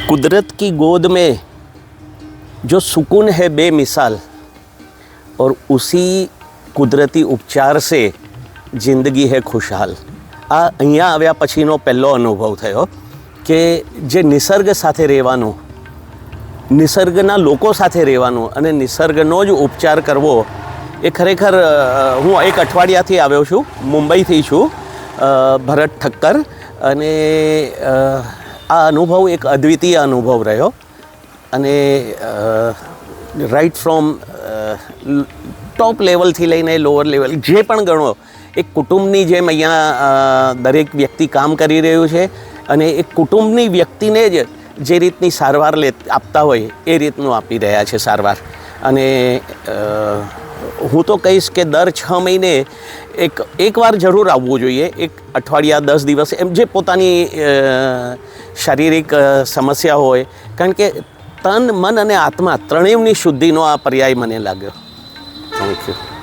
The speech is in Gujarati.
कुदरत की गोद में जो सुकून है बेमिसाल और उसी કુદરતી ઉપચાર से જિંદગી હે ખુશહાલ. આ અહીંયા આવ્યા પછીનો પહેલો અનુભવ થયો કે જે નિસર્ગ સાથે રહેવાનું, નિસર્ગના લોકો સાથે રહેવાનું અને નિસર્ગનો જ ઉપચાર કરવો એ ખરેખર. હું એક અઠવાડિયાથી આવ્યો છું, મુંબઈથી છું, ભરત ઠક્કર, અને આ અનુભવ એક અદ્વિતીય અનુભવ રહ્યો. અને રાઈટ ફ્રોમ ટોપ લેવલથી લઈને લોઅર લેવલ જે પણ ગણો, એક કુટુંબની જેમ અહીંયા દરેક વ્યક્તિ કામ કરી રહ્યું છે અને એક કુટુંબની વ્યક્તિને જ જે રીતની સારવાર આપતા હોય એ રીતનું આપી રહ્યા છે સારવાર. અને હું તો કહીશ કે દર 6 મહિને એકવાર જરૂર આવવું જોઈએ, એક અઠવાડિયા 10 દિવસ એમ, જે પોતાની શારીરિક સમસ્યા હોય. કારણ કે તન, મન અને આત્મા ત્રણેયની શુદ્ધિનો આ પર્યાય મને લાગ્યો. Thank you.